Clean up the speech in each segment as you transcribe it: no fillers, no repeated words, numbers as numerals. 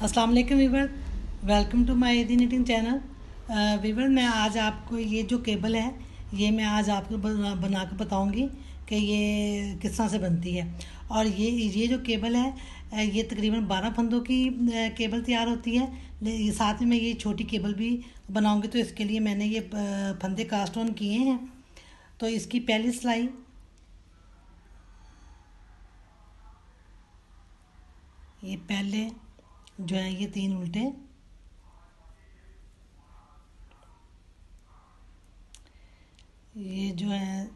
अस्सलाम वालेकुम viewer, welcome to my easy knitting channel. Viewer, मैं आज आपको ये जो केबल है ये मैं आज आपको बना कर बताऊँगी कि ये किस तरह से बनती है। और ये जो केबल है ये तकरीबन 12 फंदों की केबल तैयार होती है। साथ में मैं ये छोटी केबल भी बनाऊँगी, तो इसके लिए मैंने ये फंदे कास्ट ऑन किए हैं। तो इसकी पहली सिलाई, ये पहले जो है ये 3 उल्टे, ये जो है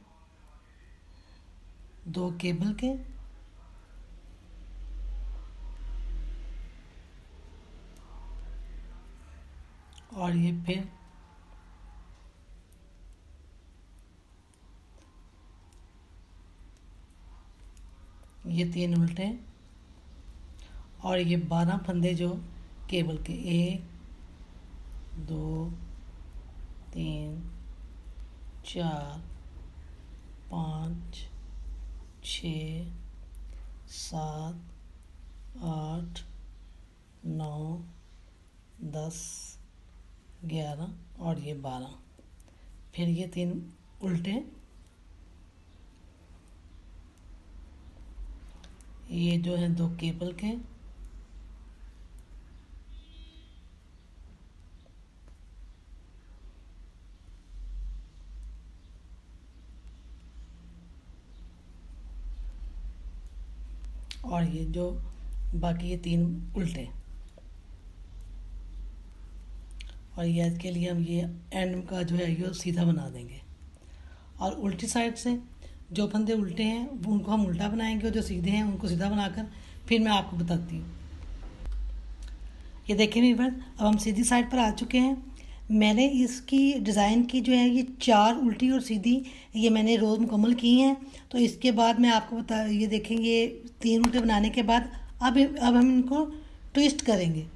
2 केबल के, और ये फिर ये 3 उल्टे, और ये 12 फंदे जो केबल के, 1 2 3 4 5 6 7 8 9 10 11 और ये 12। फिर ये 3 उल्टे, ये जो है 2 केबल के, और ये जो बाकी ये 3 उल्टे। और ये इसके लिए हम ये एंड का जो है ये सीधा बना देंगे। और उल्टी साइड से जो फंदे उल्टे हैं वो उनको हम उल्टा बनाएंगे, और जो सीधे हैं उनको सीधा बनाकर फिर मैं आपको बताती हूँ। ये देखिए व्यूअर, अब हम सीधी साइड पर आ चुके हैं। मैंने इसकी डिज़ाइन की जो है ये 4 उल्टी और सीधी ये मैंने रोज़ मुकम्मल की हैं। तो इसके बाद मैं आपको ये देखें, ये 3 उल्टे बनाने के बाद अब हम इनको ट्विस्ट करेंगे।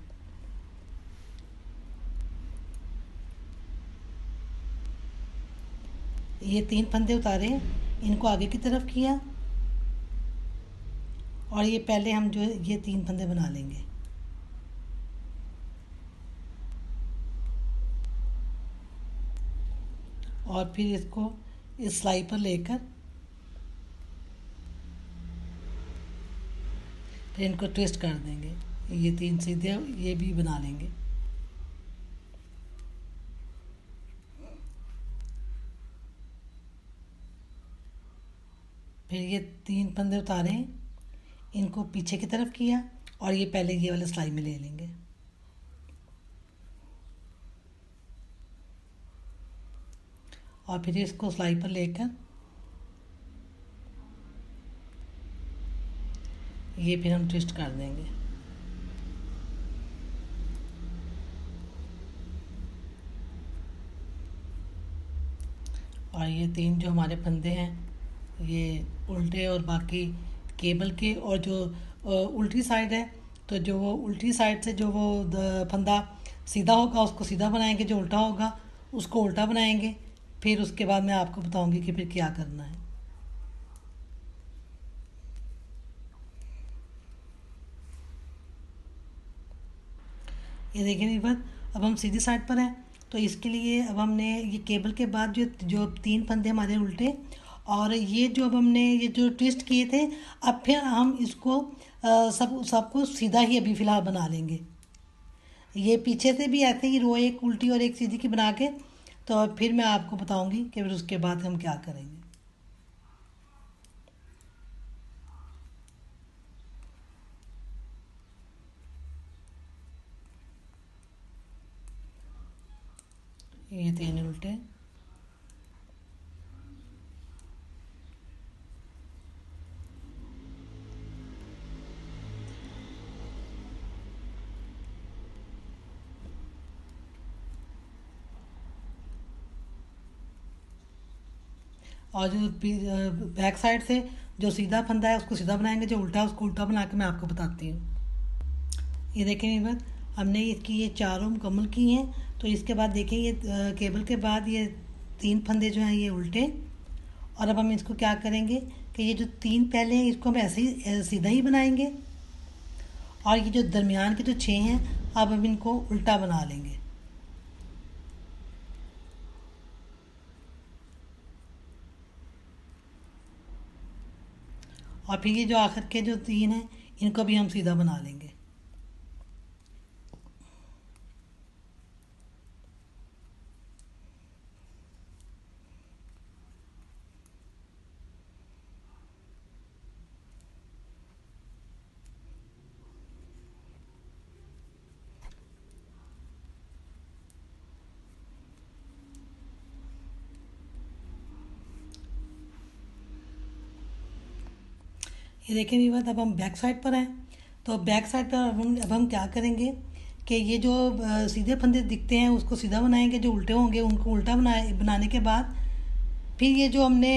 ये 3 फंदे उतारे, इनको आगे की तरफ किया, और ये पहले हम जो है ये 3 फंदे बना लेंगे। और फिर इसको इस सिलाई पर लेकर फिर इनको ट्विस्ट कर देंगे। ये 3 सीधे ये भी बना लेंगे। फिर ये 3 फंदे उतारे, इनको पीछे की तरफ किया, और ये पहले ये वाले सिलाई में ले लेंगे। और फिर इसको सिलाई पर लेकर ये फिर हम ट्विस्ट कर देंगे। और ये 3 जो हमारे फंदे हैं ये उल्टे और बाकी केबल के, और जो उल्टी साइड है तो जो वो उल्टी साइड से जो वो फंदा सीधा होगा उसको सीधा बनाएंगे, जो उल्टा होगा उसको उल्टा बनाएंगे। फिर उसके बाद मैं आपको बताऊंगी कि फिर क्या करना है। ये देखिए वीवर, अब हम सीधी साइड पर हैं। तो इसके लिए अब हमने ये केबल के बाद जो जो 3 फंदे हमारे उल्टे, और ये जो अब हमने ये जो ट्विस्ट किए थे, अब फिर हम इसको सबको सीधा ही अभी फ़िलहाल बना लेंगे। ये पीछे से भी ऐसे ही रो एक उल्टी और एक सीधी की बना के, तो फिर मैं आपको बताऊंगी कि फिर उसके बाद हम क्या करेंगे। ये 3 उल्टे, और जो बैक साइड से जो सीधा फंदा है उसको सीधा बनाएंगे, जो उल्टा है उसको उल्टा बना के मैं आपको बताती हूँ। ये देखें वीवर, हमने इसकी ये चारों मुकम्मल की हैं। तो इसके बाद देखें ये केबल के बाद ये 3 फंदे जो हैं ये उल्टे, और अब हम इसको क्या करेंगे कि ये जो 3 पहले हैं इसको हम ऐसे ही सीधा ही बनाएंगे। और ये जो दरमियान के जो 6 हैं, अब हम इनको उल्टा बना लेंगे। और फिर ये जो आखिर के जो 3 हैं, इनको भी हम सीधा बना लेंगे। ये देखिए मेरी बात, अब हम बैक साइड पर हैं। तो बैक साइड पर अब हम क्या करेंगे कि ये जो सीधे फंदे दिखते हैं उसको सीधा बनाएंगे, जो उल्टे होंगे उनको उल्टा बनाने के बाद फिर ये जो हमने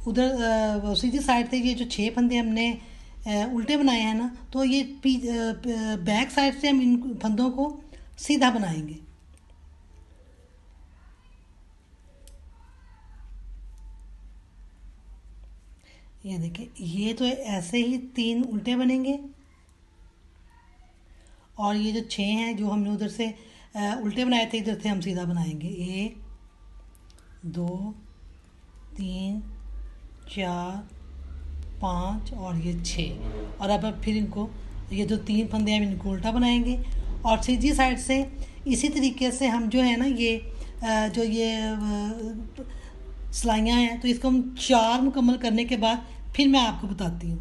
उधर सीधी साइड से ये जो 6 फंदे हमने उल्टे बनाए हैं ना, तो ये बैक साइड से हम इन फंदों को सीधा बनाएंगे। ये देखिए, ये तो ऐसे ही 3 उल्टे बनेंगे और ये जो 6 हैं जो हमने उधर से उल्टे बनाए थे, इधर से हम सीधा बनाएंगे। 1 2 3 4 5 और ये 6। और अब फिर इनको, ये जो 3 फंदे हैं इनको उल्टा बनाएंगे और सीधी साइड से इसी तरीके से हम जो है ना ये जो ये सिलाइयाँ हैं, तो इसको हम 4 मुकम्मल करने के बाद फिर मैं आपको बताती हूँ।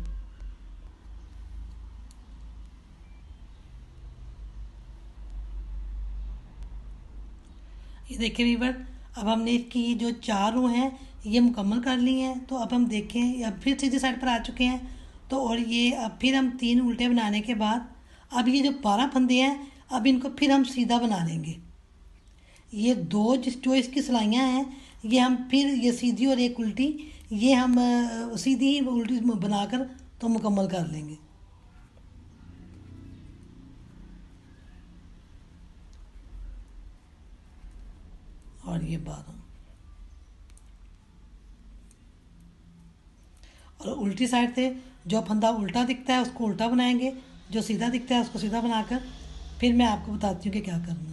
ये देखिए वीवर, अब हमने इसकी जो 4 रो हैं ये मुकम्मल कर ली हैं। तो अब हम देखें, अब फिर सीधी साइड पर आ चुके हैं। तो और ये अब फिर हम 3 उल्टे बनाने के बाद अब ये जो 12 फंदे हैं, अब इनको फिर हम सीधा बना लेंगे। ये दो जो इसकी सिलाइयाँ हैं, ये हम फिर ये सीधी और एक उल्टी, ये हम सीधी ही उल्टी बनाकर तो मुकम्मल कर लेंगे। और ये 12 और उल्टी साइड से जो फंदा उल्टा दिखता है उसको उल्टा बनाएंगे, जो सीधा दिखता है उसको सीधा बनाकर फिर मैं आपको बताती हूँ कि क्या करना है।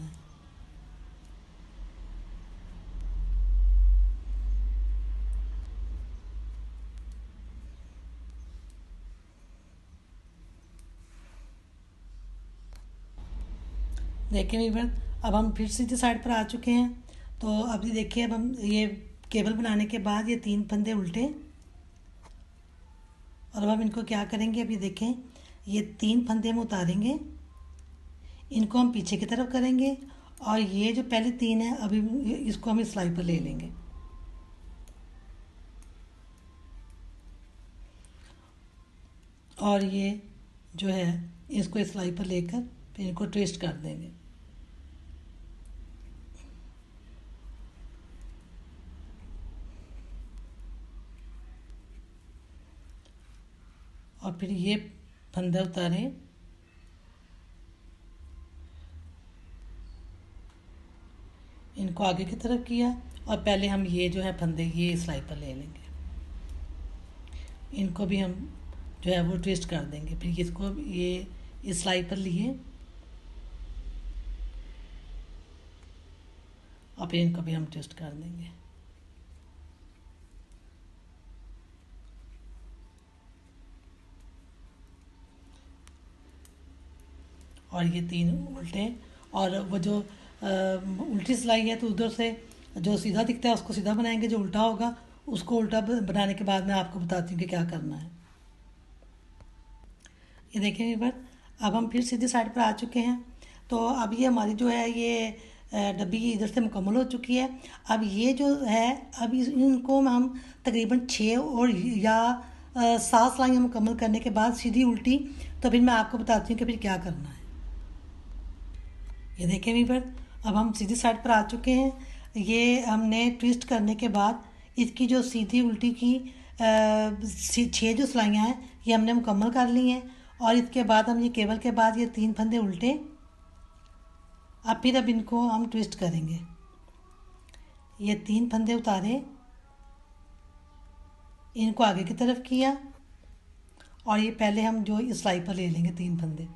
देखिए मेरी बात, अब हम फिर सीधी साइड पर आ चुके हैं। तो अभी देखिए, अब हम ये केबल बनाने के बाद ये 3 फंदे उल्टे, और अब हम इनको क्या करेंगे, अभी देखें ये 3 फंदे हम उतारेंगे, इनको हम पीछे की तरफ करेंगे और ये जो पहले 3 है अभी इसको हम सिलाई पर ले लेंगे। और ये जो है इसको सिलाई पर लेकर फिर इनको ट्विस्ट कर देंगे। और फिर ये फंदा उतारें, इनको आगे की तरफ किया और पहले हम ये जो है फंदे ये सिलाई पर ले लेंगे, इनको भी हम जो है वो ट्विस्ट कर देंगे। फिर इसको ये इस सिलाई पर लिए और फिर इनको भी हम ट्विस्ट कर देंगे। और ये 3 उल्टे, और वो जो उल्टी सिलाई है तो उधर से जो सीधा दिखता है उसको सीधा बनाएंगे, जो उल्टा होगा उसको उल्टा बनाने के बाद मैं आपको बताती हूँ कि क्या करना है। ये देखें एक बार, अब हम फिर सीधी साइड पर आ चुके हैं। तो अब ये हमारी जो है ये डब्बी इधर से मुकम्मल हो चुकी है। अब ये जो है, अब इनको हम तकरीबन 6 और या 7 सिलाइयाँ मुकम्मल करने के बाद सीधी उल्टी, तो फिर मैं आपको बताती हूँ कि फिर क्या करना है। ये देखें वीवर, अब हम सीधी साइड पर आ चुके हैं। ये हमने ट्विस्ट करने के बाद इसकी जो सीधी उल्टी की 6 जो सिलाइयाँ हैं ये हमने मुकम्मल कर ली हैं। और इसके बाद हम ये केबल के बाद ये 3 फंदे उल्टे, अब फिर अब इनको हम ट्विस्ट करेंगे। ये 3 फंदे उतारे, इनको आगे की तरफ किया और ये पहले हम जो सिलाई पर ले लेंगे 3 फंदे।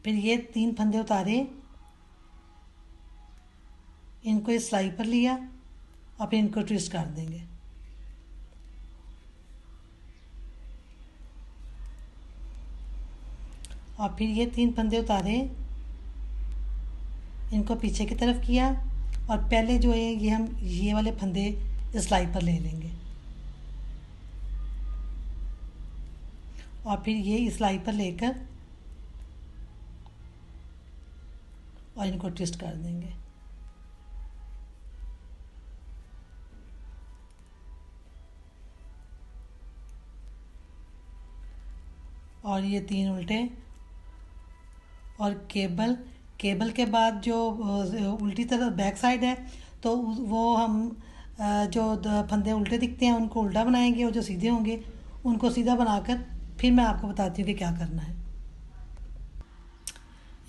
फिर ये 3 फंदे उतारे, इनको इस सिलाई पर लिया और फिर इनको ट्विस्ट कर देंगे। और फिर ये 3 फंदे उतारे, इनको पीछे की तरफ किया और पहले जो है ये हम ये वाले फंदे इस सिलाई पर ले लेंगे और फिर ये इस सिलाई पर लेकर और इनको ट्विस्ट कर देंगे। और ये 3 उल्टे और केबल के बाद जो उल्टी तरफ बैक साइड है तो वो हम जो फंदे उल्टे दिखते हैं उनको उल्टा बनाएंगे और जो सीधे होंगे उनको सीधा बनाकर फिर मैं आपको बताती हूँ कि क्या करना है।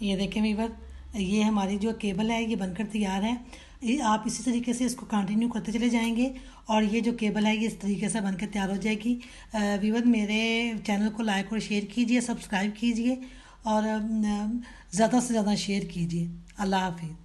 ये देखें वीवर, ये हमारी जो केबल है ये बनकर तैयार है। ये आप इसी तरीके से इसको कंटिन्यू करते चले जाएंगे और ये जो केबल है ये इस तरीके से बनकर तैयार हो जाएगी। वीवर, मेरे चैनल को लाइक और शेयर कीजिए, सब्सक्राइब कीजिए और ज़्यादा से ज़्यादा शेयर कीजिए। अल्लाह हाफिज़।